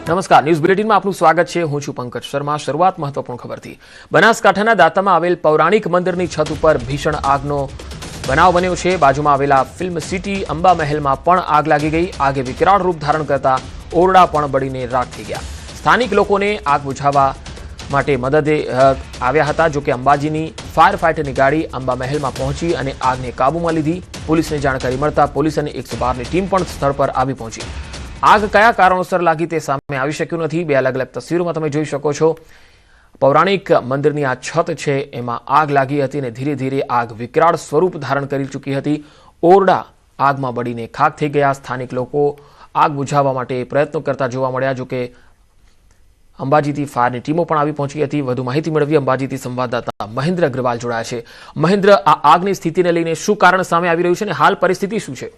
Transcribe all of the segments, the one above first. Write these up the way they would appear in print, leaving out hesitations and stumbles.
નમસ્કાર, ન્યૂઝ બુલેટિનમાં આપનું સ્વાગત છે। હું છું પંકજ શર્મા। શરૂઆત મહત્વપૂર્ણ ખબરથી। બનાસકાંઠાના દાંતામાં આવેલ પૌરાણિક મંદિરની છત ઉપર ભીષણ આગનો બનાવ બન્યો છે। બાજુમાં આવેલા ફિલ્મ સિટી અંબા મહેલમાં પણ આગ લાગી ગઈ। આગે વિકરાળ રૂપ ધારણ કરતા ઓરડા પણ બળીને રાખ થઈ ગયા। સ્થાનિક લોકોને આગ બુઝાવવા માટે મદદે આવ્યા હતા। જો કે અંબાજીની ફાયર ફાઇટરની ગાડી અંબા મહેલમાં પહોંચી અને આગને કાબૂમાં લીધી। પોલીસને જાણકારી મળતા પોલીસ અને 112ની ટીમ પણ સ્થળ પર આવી પહોંચી। આગ કયા કારણોસર લાગી તે સામે આવી શક્યું નથી। બે અલગ અલગ તસવીરોમાં તમે જોઈ શકો છો। પૌરાણિક મંદિરની આ છત છે એમાં આગ લાગી હતી અને ધીરે ધીરે આગ વિકરાળ સ્વરૂપ ધારણ કરી ચૂકી હતી। ઓરડા આગમાં બળીને ખાખ થઈ ગયા। સ્થાનિક લોકો આગ બુઝાવવા માટે પ્રયત્નો કરતા જોવા મળ્યા। જો કે અંબાજીથી ફાયરની ટીમો પણ આવી પહોંચી હતી। વધુ માહિતી મેળવી અંબાજીથી સંવાદદાતા મહેન્દ્ર અગ્રવાલ જોડાયા છે। મહેન્દ્ર, આ આગની સ્થિતિને લઈને શું કારણ સામે આવી રહ્યું છે અને હાલ પરિસ્થિતિ શું છે?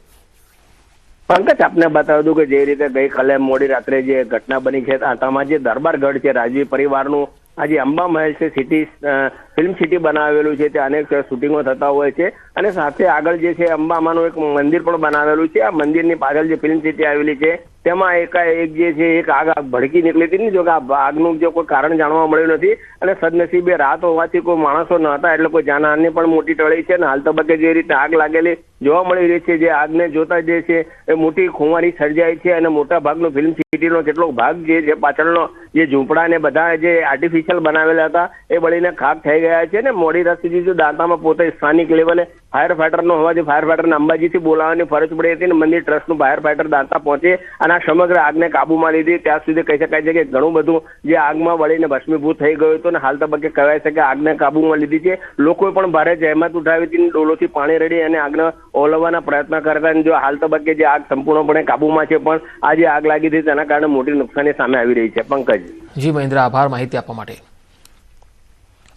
પંકજ, આપને બતાવી દઉં કે જે રીતે ગઈકાલે મોડી રાત્રે જે ઘટના બની છે આમાં જે દરબારગઢ છે રાજવી પરિવારનું આજે અંબા મહેલ છે સિટી ફિલ્મ સિટી બનાવેલું છે। ત્યાં અનેક શૂટિંગો થતા હોય છે અને સાથે આગળ જે છે અંબામાનું એક મંદિર પણ બનાવેલું છે। આ મંદિરની પાછળ જે ફિલ્મ સિટી આવેલી છે તેમાં એકાએક જે છે એક આગ ભડકી નીકળી હતી ને। જો કે આ આગનું જે કોઈ કારણ જાણવા મળ્યું નથી અને સદનસીબે રાત હોવાથી કોઈ માણસો ન હતા એટલે કોઈ જાનહાની પણ મોટી ટળી છે। અને હાલ તબક્કે જે રીતે આગ લાગેલી જોવા મળી રહી છે, જે આગને જોતા જે છે એ મોટી ખુમારી સર્જાય છે અને મોટા ભાગનો ફિલ્મ સિટીનો કેટલોક ભાગ જે પાછળનો જે ઝૂંપડા ને બધા જે આર્ટિફિશિયલ બનાવેલા હતા એ બળીને ખાક થઈ ગયા છે। ને મોડી રાત સુધી જો દાંતામાં પોતે સ્થાનિક લેવલે ફાયર ફાઈટરનો હોવાથી ફાયર ફાઈટરને અંબાજીથી બોલાવવાની ફરજ પડી હતી અને મંદિર ટ્રસ્ટનું ફાયર ફાઈટર દાંતા પહોંચે અને આ સમગ્ર આગને કાબૂમાં લીધી। ત્યાં સુધી કહી શકાય છે કે ઘણું બધું જે આગમાં બળીને ભસ્મીભૂત થઈ ગયું હતું અને હાલ તબક્કે કહેવાય છે કે આગને કાબૂમાં લીધી છે। લોકોએ પણ ભારે જહેમત ઉઠાવી હતી, ડોલોથી પાણી રેડી અને આગને ઓલવવાના પ્રયત્ન કરતા। જો હાલ તબક્કે જે આગ સંપૂર્ણપણે કાબૂમાં છે પણ આ જે આગ લાગી હતી તેના કારણે મોટી નુકસાની સામે આવી રહી છે। પંકજ જી મહેન્દ્ર, આભાર માહિતી આપવા માટે।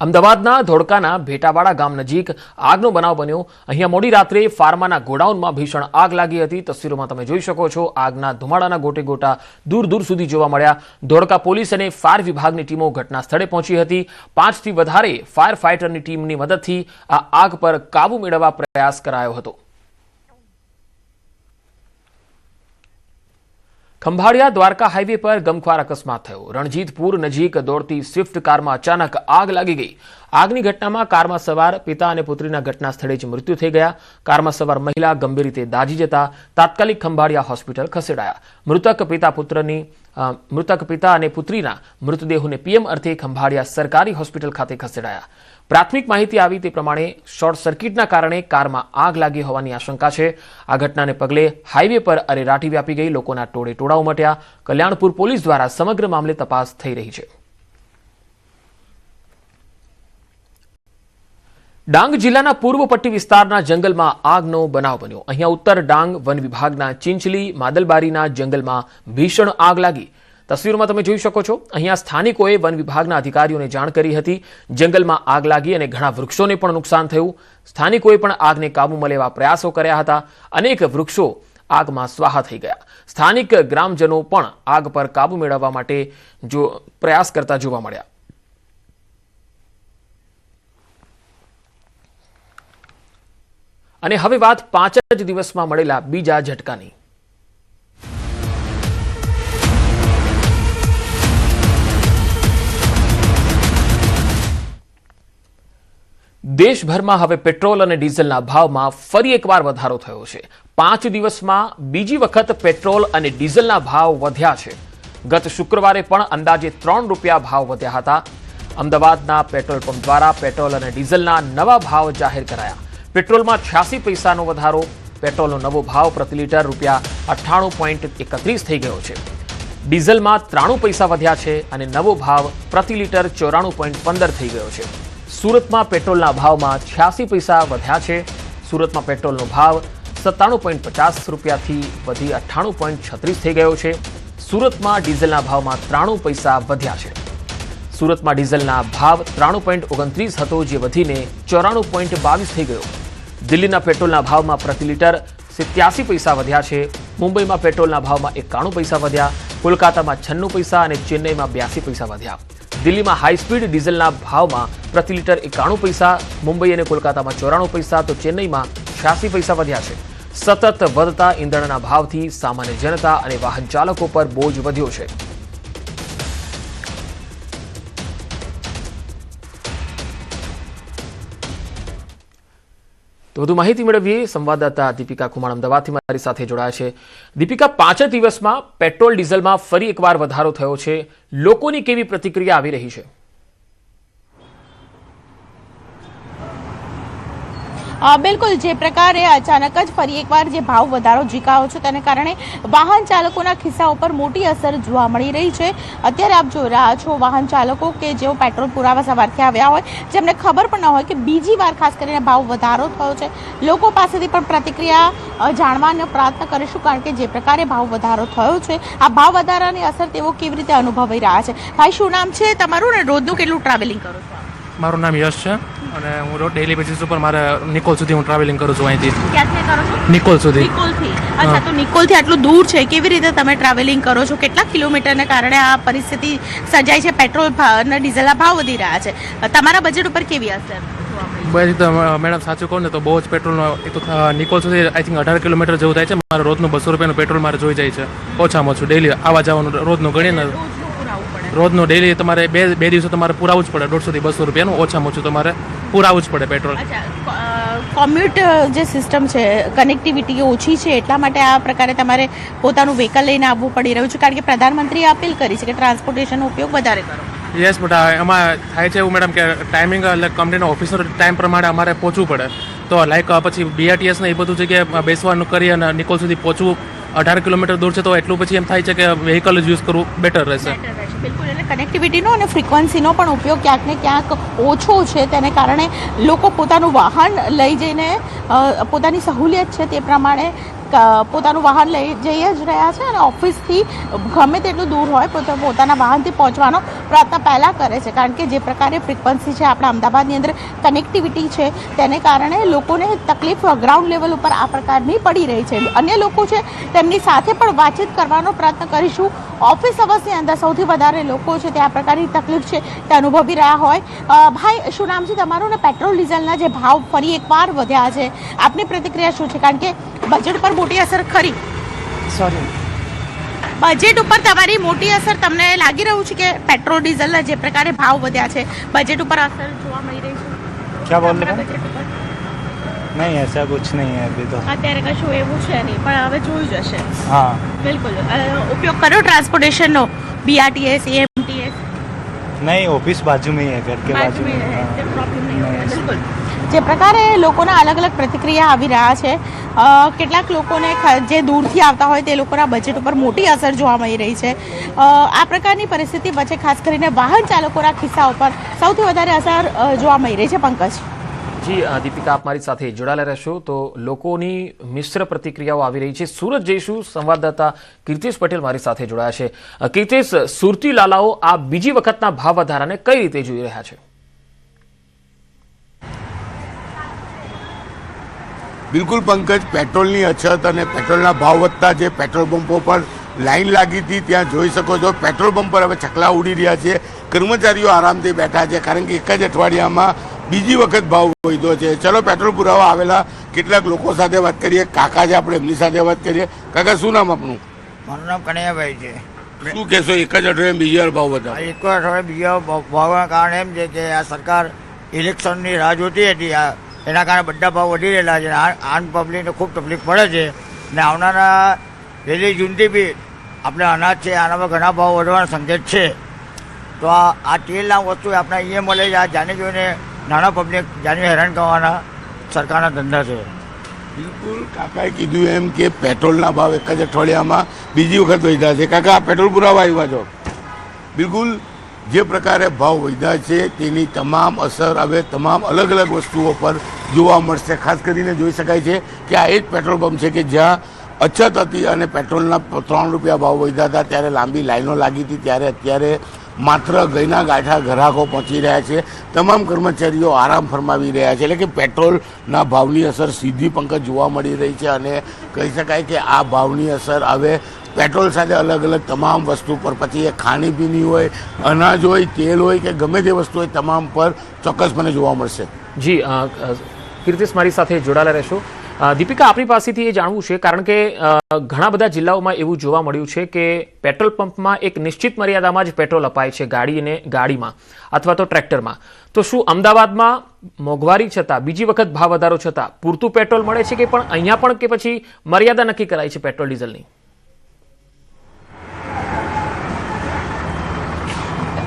અમદાવાદના ધોળકાના ભેટાવાડા ગામ નજીક આગનો બનાવ બન્યો। અહીંયા મોડી રાત્રે ફાર્માના ગોડાઉનમાં ભીષણ આગ લાગી હતી। તસવીરોમાં તમે જોઈ શકો છો। આગના ધુમાડાના ગોટે ગોટા દૂર દૂર સુધી જોવા મળ્યા। ધોળકા પોલીસ અને ફાયર વિભાગની ટીમો ઘટના સ્થળે પહોંચી હતી। 5થી વધારે ફાયર ફાઇટરની ટીમની મદદથી આ આગ પર કાબુ મેળવવા પ્રયાસ કરાયો હતો। ખંભાળિયા દ્વારકા હાઈવે પર ગમખ્વાર અકસ્માત થયો। રણજીતપુર નજીક દોડતી સ્વિફ્ટ કારમાં અચાનક આગ લાગી ગઈ। આગની ઘટનામાં કારમાં સવાર પિતા અને પુત્રીના ઘટના સ્થળે જ મૃત્યુ થઈ ગયા। કારમાં સવાર મહિલા ગંભીર રીતે દાઝી જતા તાત્કાલિક ખંભાળિયા હોસ્પિટલ ખસેડાયા। મૃતક પિતા અને પુત્રીના મૃતદેહોને પીએમ અર્થે ખંભાળિયા સરકારી હોસ્પિટલ ખાતે ખસેડાયા। પ્રાથમિક માહિતી આવી તે પ્રમાણે શોર્ટ સર્કિટના કારણે કારમાં આગ લાગી હોવાની આશંકા છે। આ ઘટનાને પગલે હાઈવે પર અરેરાટી વ્યાપી ગઈ। લોકોના ટોળે ટોળા ઉમટ્યા। કલ્યાણપુર પોલીસ દ્વારા સમગ્ર મામલે તપાસ થઈ રહી છે। ડાંગ જિલ્લાના પૂર્વ પટ્ટી વિસ્તારના જંગલમાં આગનો બનાવ બન્યો। અહીંયા ઉત્તર ડાંગ વન વિભાગના ચિંચલી માદલબારીના જંગલમાં ભીષણ આગ લાગી। તસવીરોમાં તમે જોઈ શકો છો। અહીંયા સ્થાનિકોએ વન વિભાગના અધિકારીઓને જાણ કરી હતી। જંગલમાં આગ લાગી અને ઘણા વૃક્ષોને પણ નુકસાન થયું। સ્થાનિકોએ પણ આગને કાબૂમાં લેવા પ્રયાસો કર્યા હતા। અનેક વૃક્ષો આગમાં સ્વાહા થઈ ગયા। સ્થાનિક ગ્રામજનો પણ આગ પર કાબુ મેળવવા માટે પ્રયાસ કરતા જોવા મળ્યા। અને હવે વાત 5 જ દિવસમાં મળેલા બીજા ઝટકાની। દેશભરમાં હવે પેટ્રોલ અને ડીઝલના ભાવમાં ફરી એકવાર વધારો થયો છે। 5 દિવસમાં બીજી વખત પેટ્રોલ અને ડીઝલના ભાવ વધ્યા છે। ગત શુક્રવારે પણ અંદાજે 3 રૂપિયા ભાવ વધ્યા હતા। અમદાવાદના પેટ્રોલ પંપ દ્વારા પેટ્રોલ અને ડીઝલના નવા ભાવ જાહેર કરાયા। પેટ્રોલમાં 86 પૈસાનો વધારો। પેટ્રોલનો નવો ભાવ પ્રતિ લીટર ₹98.31 થઈ ગયો છે। ડીઝલમાં 93 પૈસા વધ્યા છે અને નવો ભાવ પ્રતિ લીટર 94.15 થઈ ગયો છે। સુરતમાં પેટ્રોલના ભાવમાં 86 પૈસા વધ્યા છે। સુરતમાં પેટ્રોલનો ભાવ ₹97.50 થી વધી ₹98.36 થઈ ગયો છે। સુરતમાં ડીઝલના ભાવમાં 93 પૈસા વધ્યા છે। સુરતમાં ડીઝલના ભાવ 93.29 હતો જે વધીને 94.22 થઈ ગયો। દિલ્હીના પેટ્રોલના ભાવમાં પ્રતિ લીટર 87 પૈસા વધ્યા છે। મુંબઈમાં પેટ્રોલના ભાવમાં 91 પૈસા વધ્યા। કોલકાતામાં 96 પૈસા અને ચેન્નઈમાં 82 પૈસા વધ્યા। દિલ્હીમાં હાઈ સ્પીડ ડીઝલના ભાવમાં પ્રતિ લીટર 91 પૈસા, મુંબઈ અને કોલકાતામાં 94 પૈસા તો ચેન્નઈમાં 86 પૈસા વધ્યા છે। સતત વધતા ઈંધણના ભાવથી સામાન્ય જનતા અને વાહન ચાલકો પર બોજ વધ્યો છે। તો વધુ માહિતી મેળવીએ સંવાદદાતા દીપિકા કુમાર અમદાવાદથી મારી સાથે જોડાયા છે. દીપિકા, 5 દિવસમાં પેટ્રોલ ડીઝલમાં ફરી એકવાર વધારો થયો છે. લોકોની કેવી પ્રતિક્રિયા આવી રહી છે? બિલકુલ, જે પ્રકારે અચાનક જ ફરી એકવાર જે ભાવ વધારો ઝીકાયો છે તેને કારણે વાહન ચાલકોના ખિસ્સા ઉપર મોટી અસર જોવા મળી રહી છે. અત્યારે આપ જોઈ રહ્યા છો વાહન ચાલકો કે જેઓ પેટ્રોલ પુરાવા સવારથી આવ્યા હોય, જેમને ખબર પણ ન હોય કે બીજી વાર ખાસ કરીને ભાવ વધારો થયો છે. લોકો પાસેથી પણ પ્રતિક્રિયા જાણવાનો પ્રયત્ન કરીશું, કારણ કે જે પ્રકારે ભાવ વધારો થયો છે, આ ભાવ વધારાની અસર તેઓ કેવી રીતે અનુભવી રહ્યા છે. ભાઈ, શું નામ છે તમારું ને રોજનું કેટલું ટ્રાવેલિંગ કરો છો? મારું નામ યશ છે અને હું રોજ ડેલી બેસિસ ઉપર મારે નિકોલ સુધી હું ટ્રાવેલિંગ કરું છું. અહીંથી ક્યાંથી કરો છો? નિકોલ સુધી. નિકોલથી. અચ્છા, તો નિકોલથી આટલું દૂર છે, કેવી રીતે તમે ટ્રાવેલિંગ કરો છો? કેટલા કિલોમીટરને કારણે આ પરિસ્થિતિ સર્જાય છે? પેટ્રોલ અને ડીઝલના ભાવ વધી રહ્યા છે, તમારા બજેટ ઉપર કેવી અસર? બસ તો મેડમ સાચું કહું ને તો બહુ જ પેટ્રોલનો એક તો નિકોલ સુધી આઈ થિંક 18 કિલોમીટર જેવું થાય છે. મારે રોજનું 200 રૂપિયાનું પેટ્રોલ મારે જોઈ જાય છે, ઓછામાં ઓછું ડેલી આવવા જવાનું. રોજનું ગણીને રોજનું ડેલી તમારે બે દિવસો તમારે પુરાવું જ પડે. 150 થી 200 રૂપિયાનું ઓછામાં ઓછું તમારે પુરાવું જ પડે પેટ્રોલ. કોમ્યુટ જે સિસ્ટમ છે, કનેક્ટિવિટી ઓછી છે, એટલા માટે આ પ્રકારે તમારે પોતાનું વ્હીકલ લઈને આવવું પડી રહ્યું છે, કારણ કે પ્રધાનમંત્રીએ અપીલ કરી છે કે ટ્રાન્સપોર્ટેશનનો ઉપયોગ વધારે કરો. યસ, બટ એમાં થાય છે એવું મેડમ કે ટાઈમિંગ એટલે કંપનીનો ઓફિસર ટાઈમ પ્રમાણે અમારે પહોંચવું પડે. તો લાઈક પછી BRTS ને એ બધું જગ્યાએ બેસવાનું કરી અને નિકોલ સુધી પહોંચવું 18 કિલોમીટર દૂર છે, તો એટલું પછી એમ થાય છે કે વ્હીકલ જ યુઝ કરવું બેટર રહેશે. બિલકુલ, એટલે કનેક્ટિવિટીનો અને ફ્રીક્વન્સીનો પણ ઉપયોગ ક્યાંક ને ક્યાંક ઓછો છે, તેને કારણે લોકો પોતાનું વાહન લઈ જઈને પોતાની સહુલિયત છે તે પ્રમાણે પોતાનું વાહન લઈ જઈ જ રહ્યા છે અને ઓફિસથી ગમે તેટલું દૂર હોય પોતાના વાહનથી પહોંચવાનો પ્રયત્ન પહેલાં કરે છે, કારણ કે જે પ્રકારે ફ્રીક્વન્સી છે આપણા અમદાવાદની અંદર, કનેક્ટિવિટી છે, તેને કારણે લોકોને તકલીફ ગ્રાઉન્ડ લેવલ ઉપર આ પ્રકારની પડી રહી છે. અન્ય લોકો છે તેમની સાથે પણ વાતચીત કરવાનો પ્રયત્ન કરીશું. ઓફિસ અવર્સની અંદર સૌથી વધારે લોકો છે તે આ પ્રકારની તકલીફ છે તે અનુભવી રહ્યા હોય. ભાઈ, શું નામ છે તમારું ને પેટ્રોલ ડીઝલના જે ભાવ ફરી એકવાર વધ્યા છે, આપની પ્રતિક્રિયા શું છે? કારણ કે બજેટ પર મોટી અસર ખરી. सॉरी, બજેટ ઉપર તમારી મોટી અસર તમને લાગી રહ્યું છે કે પેટ્રોલ ડીઝલના જે પ્રકારે ભાવ વધ્યા છે, બજેટ ઉપર અસર જોવા મળી રહી છે? क्या बोल रहे તમારા हैं? બજેટ ઉપર नहीं ऐसा कुछ नहीं है अभी तो. અત્યારે કશું એવું છે નહીં, પણ હવે જોઈ જશે. हाँ, બિલકુલ. ઉપયોગ કર્યો ટ્રાન્સપોર્ટેશનનો, BRTS, AMTS? नहीं ऑफिस बाजू में ही है, घर के बाजू में. हाँ. પ્રોબ્લેમ નહીં હોય. નહીં. બિલકુલ. જે પ્રકારે લોકોના અલગ અલગ પ્રતિક્રિયા આવી રહ્યા છે, કેટલાક લોકોને જે દૂરથી આવતા હોય તે લોકોના બજેટ ઉપર મોટી અસર જોવા મળી રહી છે. આ પ્રકારની પરિસ્થિતિ વચ્ચે ખાસ કરીને વાહન ચાલકોના ખિસ્સા ઉપર સૌથી વધારે અસર જોવા મળી રહી છે. પંકજ. જી દીપિકા, આપ મારી સાથે જોડાયેલા રહેશો. તો લોકોની મિશ્ર પ્રતિક્રિયાઓ આવી રહી છે. સુરત જઈશું, સંવાદદાતા કીર્તિશ પટેલ મારી સાથે જોડાયા છે. કીર્તિશ, સુરતી લાલાઓ આ બીજી વખતના ભાવ વધારાને કઈ રીતે જોઈ રહ્યા છે? બિલકુલ પંકજ, પેટ્રોલની અછત અને પેટ્રોલના ભાવ વધતા જે પેટ્રોલ પંપો પર લાઈન લાગી હતી ત્યાં જોઈ શકો છો પેટ્રોલ પંપ પર હવે છકલા ઉડી રહ્યા છે. કર્મચારીઓ આરામથી બેઠા છે, કારણ કે એક જ અઠવાડિયામાં બીજી વખત ભાવ વધ્યો છે. ચલો પેટ્રોલ પુરાવા આવેલા કેટલાક લોકો સાથે વાત કરીએ. કાકા છે, આપણે એમની સાથે વાત કરીએ. કાકા, શું નામ આપનું? મારું નામ કનૈયાભાઈ છે. શું કહેશો, એક જ અઠવાડિયામાં બીજી વાર ભાવ વધ્યા? એક અઠવાડિયે બીજા ભાવના કારણે એમ છે કે આ સરકાર ઇલેક્શનની રાહ જોતી હતી, એના કારણે બધા ભાવ વધી રહેલા છે. આમ પબ્લિકને ખૂબ તકલીફ પડે છે ને આવનારા 1 જૂનથી બી આપણે અનાજ છે આના પર ઘણા ભાવ વધવાનો સંકેત છે. તો આ તેલના વસ્તુ આપણે અહીંયા મળે છે. આ જાણી જોઈને નાના પબ્લિક જાણી હેરાન કરવાના સરકારના ધંધા છે. બિલકુલ, કાકાએ કીધું એમ કે પેટ્રોલના ભાવ એક જ અઠવાડિયામાં બીજી વખત વધ્યા છે. કાકા, પેટ્રોલ પુરાવા આવ્યા છો? બિલકુલ, જે પ્રકારે ભાવ વધ્યા છે તેની તમામ અસર હવે તમામ અલગ અલગ વસ્તુઓ પર જોવા મળશે. ખાસ કરીને જોઈ શકાય છે કે આ એ જ પેટ્રોલ પંપ છે કે જ્યાં અછત હતી અને પેટ્રોલના 3 રૂપિયા ભાવ વધ્યા હતા ત્યારે લાંબી લાઈનો લાગી હતી. ત્યારે અત્યારે માત્ર ગઈના ગાંઠા ગ્રાહકો પહોંચી રહ્યા છે. તમામ કર્મચારીઓ આરામ ફરમાવી રહ્યા છે. એટલે કે પેટ્રોલના ભાવની અસર સીધી પંકજ જોવા મળી રહી છે અને કહી શકાય કે આ ભાવની અસર હવે પેટ્રોલ સાથે અલગ અલગ તમામ વસ્તુ પર, પછી એ ખાણીપીણી હોય, અનાજ હોય, તેલ હોય કે ગમે તે વસ્તુ હોય, તમામ પર ચોક્કસપણે જોવા મળશે. જી કીર્તિશ, મારી સાથે જોડાયેલા રહેશો. દીપિકા, આપણી પાસેથી એ જાણવું છે, કારણ કે ઘણા બધા જિલ્લાઓમાં એવું જોવા મળ્યું છે કે પેટ્રોલ પંપમાં એક નિશ્ચિત મર્યાદામાં જ પેટ્રોલ અપાય છે ગાડીમાં અથવા તો ટ્રેક્ટરમાં. તો શું અમદાવાદમાં મોંઘવારી છતાં, બીજી વખત ભાવ વધારો છતાં પૂરતું પેટ્રોલ મળે છે કે પણ અહીંયા પણ, કે પછી મર્યાદા નક્કી કરાઈ છે પેટ્રોલ ડીઝલની?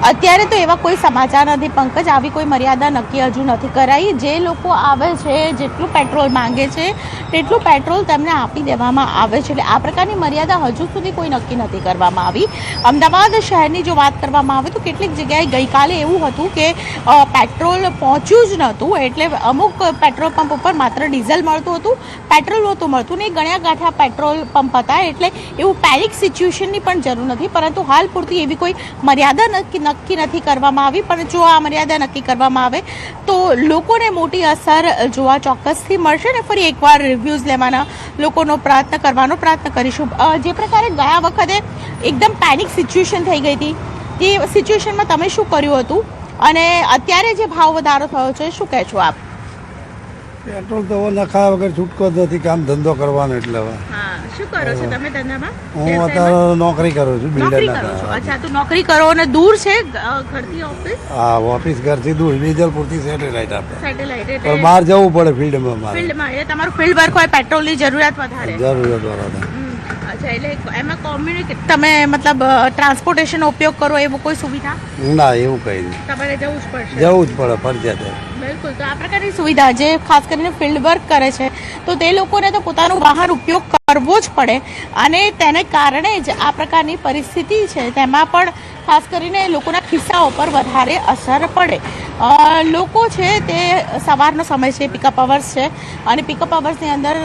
અત્યારે તો એવા કોઈ સમાચાર નથી પંકજ, આવી કોઈ મર્યાદા નક્કી હજુ નથી કરાઈ. જે લોકો આવે છે, જેટલું પેટ્રોલ માંગે છે તેટલું પેટ્રોલ તેમને આપી દેવામાં આવે છે. એટલે આ પ્રકારની મર્યાદા હજુ સુધી કોઈ નક્કી નથી કરવામાં આવી. અમદાવાદ શહેરની જો વાત કરવામાં આવે તો કેટલીક જગ્યાએ ગઈકાલે એવું હતું કે પેટ્રોલ પહોંચ્યું જ નહોતું, એટલે અમુક પેટ્રોલ પંપ ઉપર માત્ર ડીઝલ મળતું હતું, પેટ્રોલ નહોતું મળતું ને ગણ્યા ગાંઠા પેટ્રોલ પંપ હતા. એટલે એવું પેનિક સિચ્યુએશનની પણ જરૂર નથી, પરંતુ હાલ પૂરતી એવી કોઈ મર્યાદા નક્કી નથી કરવામાં આવી. પણ જો આ મર્યાદા નક્કી કરવામાં આવે તો લોકોને મોટી અસર જોવા ચોક્કસથી મળશે ને ફરી એકવાર રિવ્યૂઝ લેવાના લોકોનો પ્રયત્ન કરીશું. જે પ્રકારે ગયા વખતે એકદમ પેનિક સિચ્યુએશન થઈ ગઈ હતી, તે સિચ્યુએશનમાં તમે શું કર્યું હતું અને અત્યારે જે ભાવ વધારો થયો છે શું કહે છો આપ? પેટ્રોલ તો નખાયા વગર છૂટકો જ નથી, કામ ધંધો કરવાનો. એટલે હવે શું કરો છો તમે ધંધામાં? હું અત્યારે નોકરી કરું છું, નોકરી કરો છો? અચ્છા, તો નોકરી કરો અને દૂર છે ઘરથી ઓફિસ? હા, ઓફિસ ઘરથી દૂર, ડીઝલ પૂરતી સેટેલાઇટ આપે, સેટેલાઇટ પણ એટલે બહાર જવું પડે ફિલ્ડમાં. મારે ફિલ્ડમાં એટલે તમારું ફિલ્ડ વર્ક હોય, પેટ્રોલની જરૂરિયાત વધારે. જરૂરિયાત વાળા. અચ્છા, એટલે એમાં કોમ્યુનિકેટ તમે મતલબ ટ્રાન્સપોર્ટેશનનો ઉપયોગ કરો એવું કોઈ સુવિધા? ના, એવું કઈ નહીં, તમારે જવું જ પડશે. જવું જ પડે ફરજિયાત. બિલકુલ. તો આ પ્રકારની સુવિધા જે ખાસ કરીને ફિલ્ડ વર્ક કરે છે તો તે લોકોને તો પોતાનું વાહન ઉપયોગ કરવો જ પડે, અને તેને કારણે જ આ પ્રકારની પરિસ્થિતિ છે તેમાં પણ ખાસ કરીને લોકોના ખિસ્સાઓ પર વધારે અસર પડે. લોકો છે તે સવારનો સમય છે, પિકઅપ અવર્સ છે, અને પિકઅપ અવર્સની અંદર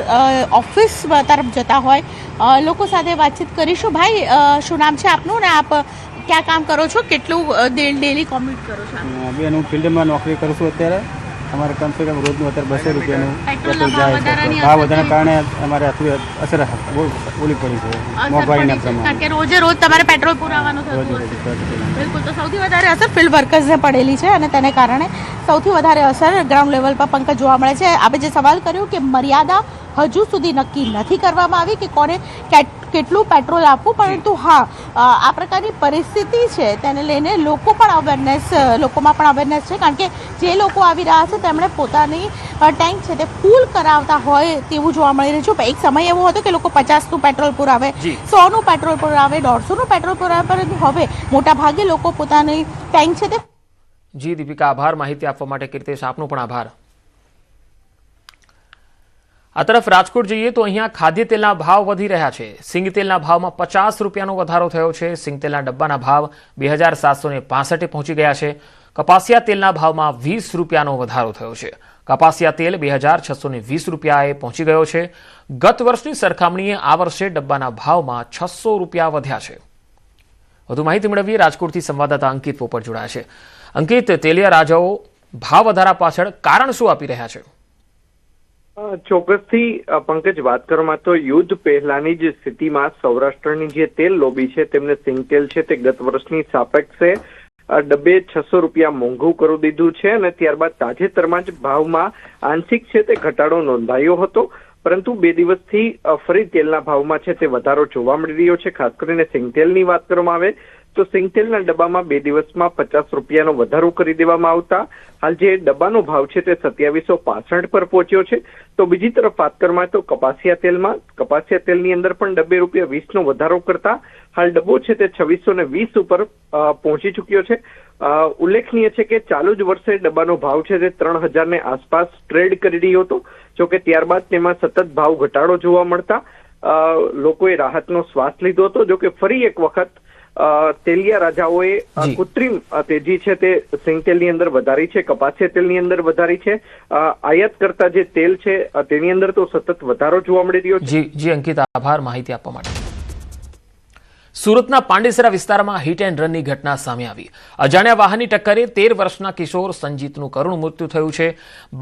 ઓફિસ તરફ જતા હોય લોકો સાથે વાતચીત કરીશું. ભાઈ, શું નામ છે આપનું ને આપ ક્યાં કામ કરો છો? કેટલું ડેલી કોમ્યુટ કરો છો? બેન, હું ફિલ્ડમાં નોકરી કરું છું. અત્યારે અમારે કમસે કમ રોજનું અત્યારે 200 રૂપિયાનું પેટ્રોલ જાય છે. ભાવ વધારાના કારણે અમારે અસર ઓલી પડી છે મોંઘવારીના પ્રમાણે, કારણ કે રોજે રોજ તમારે પેટ્રોલ પુરાવાનું થતું હશે. બિલકુલ. તો સૌથી વધારે અસર ફિલ્ડ વર્કર્સને પડેલી છે અને તેને કારણે સૌથી વધારે અસર ગ્રાઉન્ડ લેવલ પર પંકજ જોવા મળે છે. આપણે જે સવાલ કર્યો કે મર્યાદા હજુ સુધી નક્કી નથી કરવામાં આવી કે કોને કેટલું પેટ્રોલ આપવું, પરંતુ હા, આ પ્રકારની પરિસ્થિતિ છે તેને લઈને લોકોમાં પણ અવેરનેસ છે, કારણ કે જે લોકો આવી રહ્યા છે તેમણે પોતાની ટેન્ક છે તે ફૂલ કરાવતા હોય તેવું જોવા મળી રહ્યું છે. એક સમય એવો હતો કે લોકો 50નું પેટ્રોલ પુરાવે, 100નું પેટ્રોલ પુરાવે, 150નું પેટ્રોલ પુરાવે, પરંતુ હવે મોટા ભાગે લોકો પોતાની ટેન્ક છે તે. જી દીપિકા, આભાર માહિતી આપવા માટે. કીર્તેશ, આપનો પણ આભાર. આ તરફ રાજકોટ જઈએ તો અહીંયા ખાદ્ય તેલના ભાવ વધી રહ્યા છે. સિંગ તેલના ભાવમાં 50 રૂપિયાનો વધારો થયો છે. સિંગ તેલના ડબ્બાના ભાવ 2765 પહોંચી ગયા છે. કપાસિયા તેલના ભાવમાં 20 રૂપિયાનો વધારો થયો છે. કપાસિયા તેલ 2620 રૂપિયાએ પહોંચી ગયો છે. ગત વર્ષની સરખામણીએ આ વર્ષે ડબ્બાના ભાવમાં 600 રૂપિયા વધ્યા છે. વધુ માહિતી મેળવીએ. રાજકોટથી સંવાદદાતા અંકિત પોપટ જોડાયા છે. અંકિત, તેલિયા રાજાઓ ભાવ વધારા પાછળ કારણ શું આપી રહ્યા છે? ચોક્કસથી પંકજ, વાત કરવામાં તો યુદ્ધ પહેલાની જ સ્થિતિમાં સૌરાષ્ટ્રની જે તેલ લોબી છે તેમને સિંગ તેલ છે તે ગત વર્ષની સાપેક્ષે ડબ્બે 600 રૂપિયા મોંઘું કરી દીધું છે, અને ત્યારબાદ તાજેતરમાં જ ભાવમાં આંશિક છે તે ઘટાડો નોંધાયો હતો. પરંતુ 2 દિવસથી ફરી તેલના ભાવમાં છે તે વધારો જોવા મળી રહ્યો છે. ખાસ કરીને સિંગ તેલની વાત કરવામાં આવે તો સિંગ તેલના ડબ્બામાં 2 દિવસમાં 50 રૂપિયાનો વધારો કરી દેવામાં આવતા હાલ જે ડબ્બાનો ભાવ છે તે 2765 પર પહોંચ્યો છે. તો બીજી તરફ વાત કરવામાં તો કપાસિયા તેલની અંદર પણ ડબ્બે ₹20નો વધારો કરતા હાલ ડબ્બો છે તે 2620 ઉપર પહોંચી ચુક્યો છે. ઉલ્લેખનીય છે કે ચાલુ જ વર્ષે ડબ્બાનો ભાવ છે તે 3000 આસપાસ ટ્રેડ કરી રહ્યો હતો. જોકે ત્યારબાદ તેમાં સતત ભાવ ઘટાડો જોવા મળતા લોકોએ રાહતનો શ્વાસ લીધો હતો. જોકે ફરી એક વખત તેલિયા રાજાઓએ કૃત્રિમ તેજી છે તે સિંગ તેલની અંદર વધારી છે, કપાસિયા તેલની અંદર વધારી છે. આયાત કરતા જે તેલ છે તેની અંદર તો સતત વધારો જોવા મળી રહ્યો છે. જી અંકિત, આભાર માહિતી આપવા માટે. સુરતના પાંડેસરા વિસ્તારમાં હિટ એન્ડ રનની ઘટના સામે આવી. અજાણ્યા વાહનની ટક્કરે 13 વર્ષના કિશોર સંજીતનું કરુણ મૃત્યુ થયું છે.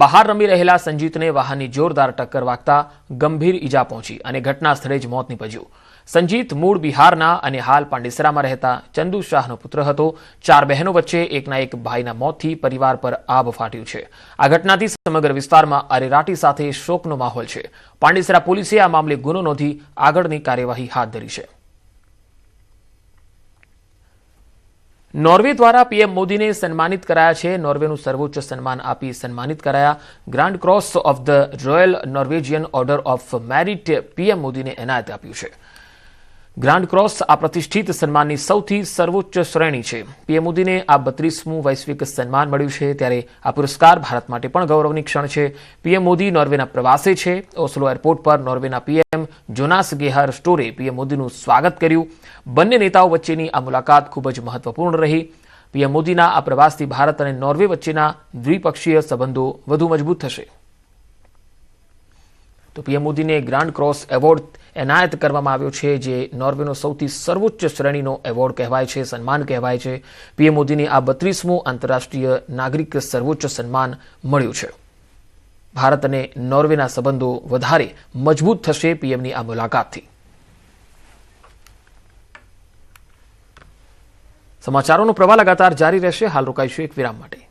બહાર રમી રહેલા સંજીતને વાહનની જોરદાર ટક્કર વાગતા ગંભીર ઈજા પહોંચી અને ઘટના સ્થળે જ મોત નીપજ્યું. સંજીત મૂળ બિહારના અને હાલ પાંડેસરામાં રહેતા ચંદુ શાહનો પુત્ર હતો. 4 બહેનો વચ્ચે એકના એક ભાઈના મોતથી પરિવાર પર આભ ફાટ્યું છે. આ ઘટનાથી સમગ્ર વિસ્તારમાં અરેરાટી સાથે શોકનો માહોલ છે. પાંડેસરા પોલીસે આ મામલે ગુનો નોંધી આગળની કાર્યવાહી હાથ ધરી છે. નોર્વે દ્વારા પીએમ મોદીને સન્માનિત કરાયા છે. નોર્વેનું સર્વોચ્ચ સન્માન આપી સન્માનિત કરાયા. Grand cross of the royal Norwegian order of merit PM મોદીને એનાયત આપ્યું છે. ગ્રાન્ડ ક્રોસ આ પ્રતિષ્ઠિત સન્માનની સૌથી સર્વોચ્ચ શ્રેણી છે. પીએમ મોદીને આ 32મું વૈશ્વિક સન્માન મળ્યું છે. ત્યારે આ પુરસ્કાર ભારત માટે પણ ગૌરવની ક્ષણ છે. પીએમ મોદી નોર્વેના પ્રવાસે છે. ઓસ્લો એરપોર્ટ પર નોર્વેના પીએમ જોનાસ ગેહર સ્ટોરે પીએમ મોદીનું સ્વાગત કર્યું. બંને નેતાઓ વચ્ચેની આ મુલાકાત ખૂબ જ મહત્વપૂર્ણ રહી. પીએમ મોદીના આ પ્રવાસથી ભારત અને નોર્વે વચ્ચેના દ્વિપક્ષીય સંબંધો વધુ મજબૂત થશે. તો પીએમ મોદીને ગ્રાન્ડ ક્રોસ એવોર્ડ એનાયત કરવામાં આવ્યો છે, જે નોર્વેનો સૌથી સર્વોચ્ચ શ્રેણીનો એવોર્ડ કહેવાય છે, સન્માન કહેવાય છે. પીએમ મોદીને આ 32મું આંતરરાષ્ટ્રીય નાગરિક સર્વોચ્ચ સન્માન મળ્યું છે. ભારત અને નોર્વેના સંબંધો વધારે મજબૂત થશે પીએમની આ મુલાકાતથી. સમાચારોનો પ્રવાહ લગાતાર જારી રહેશે. હાલ રોકાઈશું એક વિરામ માટે.